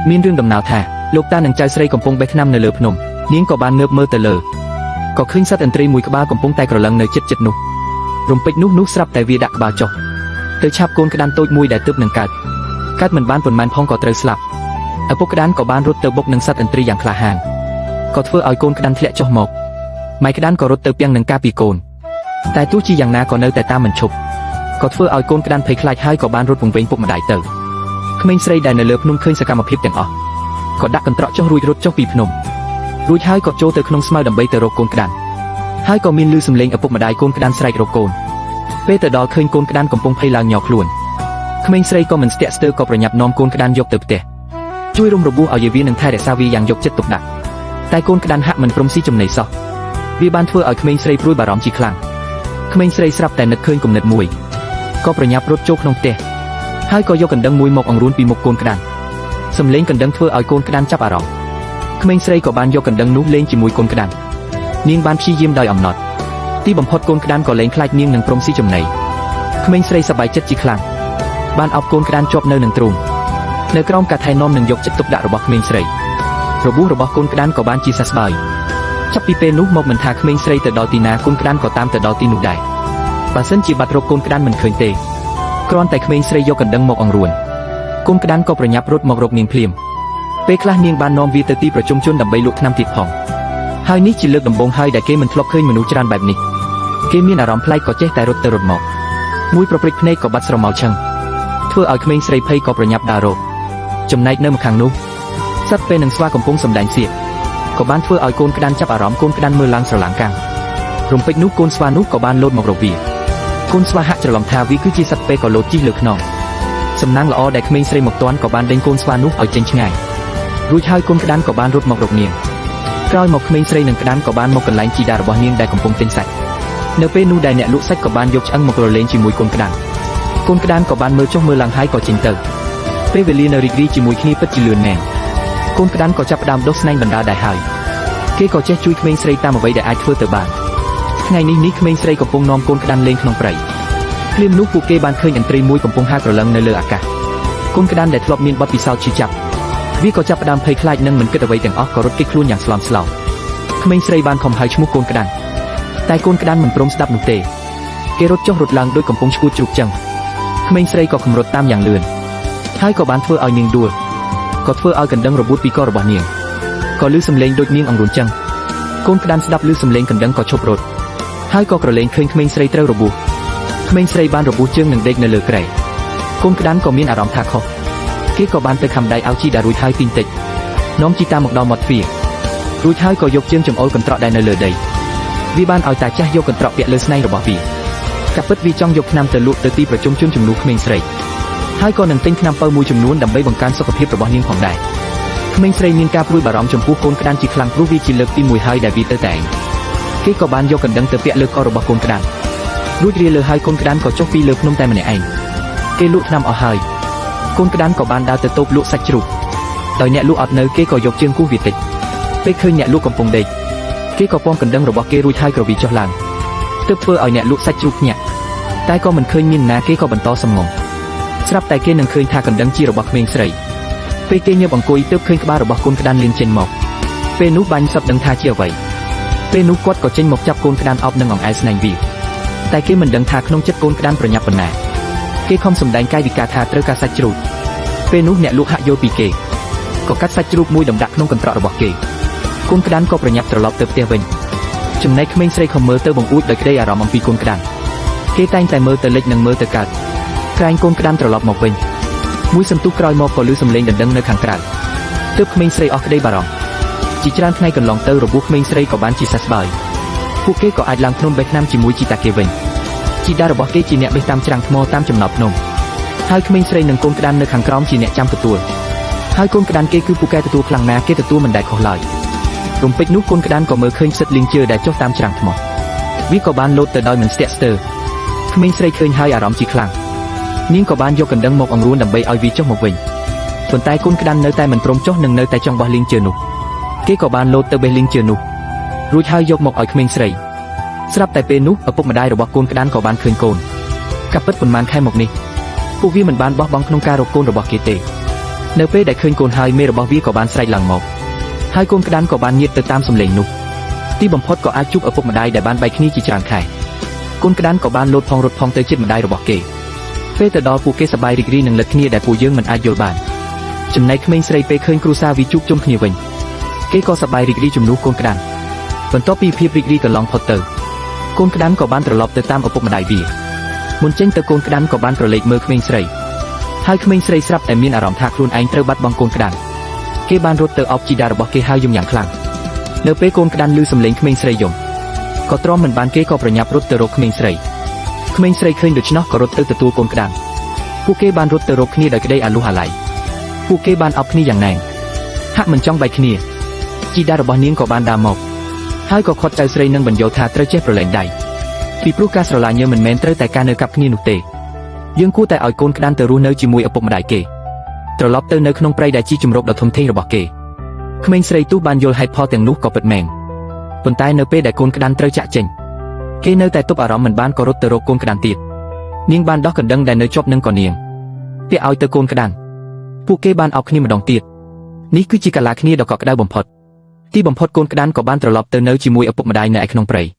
មានរឿងដំណើរថាលោកតានឹងចៅស្រីកំពុងបេះថ្នាំនៅលើភ្នំនាងក៏បានងើបមើលទៅលើក៏ឃើញសត្វឥន្ទ្រីមួយក្បាលកំពុងតែក្រឡឹងនៅជិតៗនោះរំពេចនោះស្រាប់តែវាដាក់ក្បាលចុះទៅឆាប់កូនក្តានតូចមួយដែលទើបនឹងកើតមិនបានប៉ុន្មានផងក៏ត្រូវស្លាប់ឪពុកក្តានក៏បានរត់ទៅបុកនឹងសត្វឥន្ទ្រីយ៉ាងក្លាហានក៏ធ្វើឲ្យកូនក្តានធ្លាក់ចុះមកម៉ែក្តានក៏រត់ទៅពាំងនឹងការពីកូនតែទោះជាយ៉ាងណាក៏នៅតែតាមមិនឈប់ក៏ធ្វើឲ្យកូនក្តានភ័យខ្លាចហើយក៏បានរត់វង្វេងពុកម្ដាយទៅក្មេងស្រីដែលនៅលើភ្នំឃើញសកម្មភាពទាំងអស់ក៏ដាក់កន្ត្រកចុះរួចរត់ចុះពីភ្នំរួចហើយក៏ចូលទៅក្នុងស្មៅដើម្បីទៅរកកូនក្តានហើយក៏មានឮសំឡេងឪពុកម្ដាយកូនក្តានស្រែករកកូនពេលទៅដល់ឃើញកូនក្តានកំពុងភ័យឡើងញ័រខ្លួនក្មេងស្រីក៏មិនស្ទាក់ស្ទើរក៏ប្រញាប់នាំកូនក្តានយកទៅផ្ទះជួយរុំរបួសឲ្យយាវានឹងថែរក្សាវាយ៉ាងយកចិត្តទុកដាក់តែកូនក្តានហាក់មិនព្រមស៊ីចំណីសោះវាបានធ្វើឲ្យក្មេងស្រីព្រួយបារម្ភជាខ្លាំងក្មេងស្រីស្រាប់តែនឹកឃើញគំនិតមួយក៏ប្រញាប់រត់ចូលក្នុងផ្ទះហើយក៏យកកណ្ដឹងមួយមកអង្រួនពីមុខកូនក្តានសំឡេងកណ្ដឹងធ្វើឲ្យកូនក្តានចាប់អារម្មណ៍ក្មេងស្រីក៏បានយកកណ្ដឹងនោះលេងជាមួយកូនក្តាននាងបានព្យាយាមដោយអំណត់ទីបំផុតកូនក្តានក៏លែងខ្លាចនាងនឹងព្រមស៊ីចំណីក្មេងស្រីសប្បាយចិត្តជាខ្លាំងបានអោបកូនក្តានជាប់នៅនឹងទ្រូងនៅក្រោមការថែនាំនិងយកចិត្តទុកដាក់របស់ក្មេងស្រីរបួសរបស់កូនក្តានក៏បានជាសះស្បើយចាប់ពីពេលនោះមកមិនថាក្មេងស្រីទៅដល់ទីណាកូនក្តានក៏តាមទៅដល់ទីនោះដែរបើសិនជាបាត់រកកូនក្តានមិនឃើញទេគ្រាន់តែក្មេងស្រីយកកណ្ដឹងមកអង្រួនកូនក្តានក៏ប្រញាប់រត់មករកនាងភ្លាមពេលខ្លះនាងបាននាំវាទៅទីប្រជុំជនដើម្បីលក់ថ្នាំទៀតផងហើយនេះជាលើកដំបូងហើយដែលគេមិនធ្លាប់ឃើញមនុស្សច្រើនបែបនេះគេមានអារម្មណ៍ប្លែកក៏ចេះតែរត់ទៅរត់មកមួយប្រព្រឹត្តភ្នែកក៏បាត់ស្រមោលឆឹងធ្វើឲ្យក្មេងស្រីភ័យក៏ប្រញាប់ដើររកចំណែកនៅម្ខាងនោះសត្វពេលនឹងស្វាកំពុងសម្ដែងសៀកក៏បានធ្វើឲ្យកូនក្តានចាប់អារម្មណ៍កូនក្តានមើលឡើងស្រឡាងកាំងរំពេចនោះកូនស្វានោះក៏បានលោតមករកវាកូនស្វាហាក់ច្រឡំថាវាគឺជាសត្វពេលក៏លោតជិះលើខ្នងសំណាងល្អដែលក្មេងស្រីមកទាន់ក៏បានដេញកូនស្វានោះឲ្យចេញឆ្ងាយរួចហើយកូនក្តានក៏បានរត់មករកនាងក្រោយមកក្មេងស្រីនិងក្តានក៏បានមកកន្លែងជីតារបស់នាងដែលកំពុងទិញសាច់នៅពេលនោះដែលអ្នកលក់សាច់ក៏បានយកឆ្អឹងមករលេងជាមួយកូនក្តានក៏បានមើលចុះមើលឡើងហើយក៏ចេញទៅពេលវេលានៅរីករាយជាមួយគ្នាពិតជាលឿនមែនកូនក្តានក៏ចាប់ផ្ដើមដុសស្នែងបណ្ដាដែរហើយគេក៏ចេះជួយក្មេងស្រីតាមអ្វីដែលអាចធ្វើទៅបានថ្ងៃនេះក្មេងស្រីកំពុងនាំកូនក្តានលេងក្នុងព្រៃភ្លាមនោះពួកគេបានឃើញឥន្ទ្រីមួយកំពុងហើរក្រឡឹងនៅលើអាកាសកូនក្តានដែលធ្លាប់មានបទពិសោធន៍ឈឺចាប់វាក៏ចាប់ផ្ដើមភ័យខ្លាចនិងមិនគិតអ្វីទាំងអស់ក៏រត់គេចខ្លួនយ៉ាងស្លន់ស្លោក្មេងស្រីបានខំហៅឈ្មោះកូនក្តានតែកូនក្តានមិនព្រមស្ដាប់នោះទេគេរត់ចុះរត់ឡើងដូចកំពុងឈួតជ្រូកចឹងក្មេងស្រីក៏ខំរត់តាមយ៉ាងលឿនហើយក៏បានធ្វើឲ្យនាងដួលក៏ធ្វើឲ្យកណ្ដឹងរបួសពីករបស់នាងក៏ឮសំឡេងដូចនាងអង្រួនចឹងកូនក្តានស្ដាប់ឮសំឡេងកណ្ដឹងក៏ឈប់រត់ហើយក៏ក្រឡេកឃើញក្មេងស្រីត្រូវរបួសក្មេងស្រីបានរបួសជើងនិងដេកនៅលើគ្រែកូនក្តានក៏មានអារម្មណ៍ថាខុសគេក៏បានទៅខំដៃឲ្យជីតារួចហើយទីងតិចនាំជីតាមកដល់មាត់ទ្វាររួចហើយក៏យកជើងចំអុលកន្ត្រកដែលនៅលើដីវាបានឲ្យតាចាស់យកកន្ត្រកពាក់លើស្នែងរបស់វាកាពិតវាចង់យកថ្នាំទៅលក់ទៅទីប្រជុំជនជំនួសក្មេងស្រីហើយក៏នឹងទិញថ្នាំពៅមួយចំនួនដើម្បីបង្កើនសុខភាពរបស់នាងផងដែរក្មេងស្រីមានការព្រួយបារម្ភចំពោះកូនក្តានជាខ្លាំងព្រោះវាជាលើកទី1ហើយដែលវាទៅតែងគេក៏បានយកកណ្ដឹងទៅពាក់លើករបស់កូនក្តានរួចរាលើហើយកូនក្តានក៏ចុះពីលើភ្នំតែម្នាក់ឯងគេលក់ថ្នាំអស់ហើយកូនក្តានក៏បានដើរទៅតូបលក់សាច់ជ្រូកដោយអ្នកលក់អត់នៅគេក៏យកជើងគូសវាតិចពេលឃើញអ្នកលក់កំពុងដេកគេក៏ពំកណ្ដឹងរបស់គេរួចហើយក្រវីចុះឡើងទើបធ្វើឲ្យអ្នកលក់សាច់ជ្រូកភ្ញាក់តែក៏មិនឃើញមានណាគេក៏បន្តសំងំស្រាប់តែគេនឹងឃើញថាកណ្ដឹងជារបស់ក្មេងស្រីពេលគេញើបអង្គុយទើបឃើញក្បាលរបស់កូនក្តានលៀងចេញមកពេលនោះបាញ់សឹកដឹងថាជាអ្វីពេលនោះគាត់ក៏ចេញមកចាប់កូនក្តានអោបនឹងអង្អែលស្នែងវាតែគេមិនដឹងថាក្នុងចិត្តកូនក្តានប្រញាប់ប៉ុណ្ណាគេខំសម្ដែងកាយវិការថាត្រូវការសាច់ជ្រូកពេលនោះអ្នកលក់ហាក់យល់ពីគេក៏កាត់សាច់ជ្រូកមួយដំដាក់ក្នុងកន្ត្រករបស់គេកូនក្តានក៏ប្រញាប់ត្រឡប់ទៅផ្ទះវិញចំណែកក្មេងស្រីខំមើលទៅបង្អួចដោយក្តីអារម្មណ៍អំពីកូនក្តានគេតែងតែមើលទៅលិចនិងមើលទៅកើតក្រែងកូនក្តានត្រឡប់មកវិញមួយសន្ទុះក្រោយមកក៏ឮសំឡេងដណ្ដឹងនៅខាងក្រៅទើបក្មេងស្រីអស់ក្តីបារម្ភជាច្រើនថ្ងៃកន្លងទៅរបួសក្មេងស្រីក៏បានជាសះស្បើយពួកគេក៏អាចឡើងភ្នំបេះថ្នាំជាមួយជីតាគេវិញជីតារបស់គេជាអ្នកបេះតាមច្រាំងថ្មតាមចំណោតភ្នំហើយក្មេងស្រីនិងកូនក្តាននៅខាងក្រោមជាអ្នកចាំទទួលហើយកូនក្តានគេគឺពូកែទទួលខ្លាំងណាស់គេទទួលមិនដែលខុសឡើយរំពេចនោះកូនក្តានក៏មើលឃើញផ្សិតលៀងជើដែលចុះតាមច្រាំងថ្មវាក៏បានលោតទៅដោយមិនស្ទាក់ស្ទើរក្មេងស្រីឃើញហើយអារម្មណ៍ជាខ្លាំងនាងក៏បានយកកណ្ដឹងមកអង្រួនដើម្បីឲ្យវាចុះមកវិញប៉ុន្តែកូនក្តាននៅតែមិនព្រមចុះនិងនៅតែចង់បោះលៀងជើនោះគេក៏បានលោតទៅបេះលៀងជើនោះរួចហើយយកមកឲ្យក្មេងស្រីស្រាប់តែពេលនោះឪពុកម្ដាយរបស់កូនក្តានក៏បានឃើញកូនកាពិតប៉ុន្មានខែមកនេះពួកវាមិនបានបោះបង់ក្នុងការរកកូនរបស់គេទេ នៅពេលដែលឃើញកូនហើយមេរបស់វាក៏បានស្រែកឡើងមកហើយកូនក្តាន់ក៏បានញាតទៅតាមសំឡេងនោះទីបំផុតក៏អាចជួបឪពុកម្ដាយដែលបានបែកគ្នាជាច្រើនខែកូនក្តាន់ក៏បានលោតផងរត់ផងទៅជិតម្ដាយរបស់គេពេលទៅដល់ពួកគេសប្បាយរីករាយនឹងលទ្ធគ្នាដែលពួកយើងមិនអាចយល់បានចំណែកក្មេងស្រីពេលឃើញគ្រួសារវាជួបជុំគ្នាវិញគេក៏សប្បាយរីករាយជំនួសកូនក្តាន់បន្ទាប់ពីភាពរីករាយកន្លងផុតទៅកូនក្តាន់ក៏បានត្រឡប់ទៅតាមឪពុកម្ដាយវាមុនចេញទៅកូនក្តាន់ក៏បានក្រឡេកមើលក្មេងស្រីហើយក្មេងស្រីស្រាប់តែមានអារម្មណ៍ថាខ្លួនឯងត្រូវបាត់បង់កូនក្តាន់គេបានរត់ទៅអោបជីតារបស់គេហើយយំយ៉ាងខ្លាំងនៅពេលកូនក្តាន់ឮសំឡេងក្មេងស្រីយំក៏ទ្រាំមិនបានគេក៏ប្រញាប់រត់ទៅរកក្មេងស្រីឃើញដូច្នោះក៏រត់ទៅទទួលកូនក្តាន់ពួកគេបានរត់ទៅរកគ្នាដោយក្តីអាលុះអាល័យពួកគេបានអោបគ្នាយ៉ាងណែនហាក់មិនចង់បែកគ្នាជីតារបស់នាងក៏បានដើរមកហើយក៏ខាត់ចៅស្រីនឹងបញ្យល់ថាត្រូវចេះប្រឡែងដៃពីព្រោះការស្រឡាញ់មិនមែនត្រូវតែការនៅកាប់គ្នានោះទេយើងគួរតែឲ្យកូនក្តាន់ទៅរស់នៅជាមួយឪពុកម្ដាយគេត្រឡប់ទៅនៅក្នុងព្រៃដែលជាជំរកដ៏ធំធេងរបស់គេក្មេងស្រីទូបានយល់ហេតុផលទាំងនោះក៏ពិតមែនប៉ុន្តែនៅពេលដែលកូនក្តាន់ត្រូវចាក់ចេញគេនៅតែទប់អារម្មណ៍មិនបានក៏រត់ទៅរកកូនក្តាន់ទៀតនាងបានដោះកណ្ដឹងដែលនៅជាប់នឹងកនាងពាក់ឲ្យទៅកូនក្តាន់ពួកគេបានអោបគ្នាម្ដងទៀតនេះគឺជាកាឡាគ្នាដ៏កក់ក្ដៅបំផុតទីបំផុតកូនក្តាន់ក៏បានត្រឡប់ទៅនៅជាមួយឪពុកម្ដាយនៅឯក្នុងព្រៃ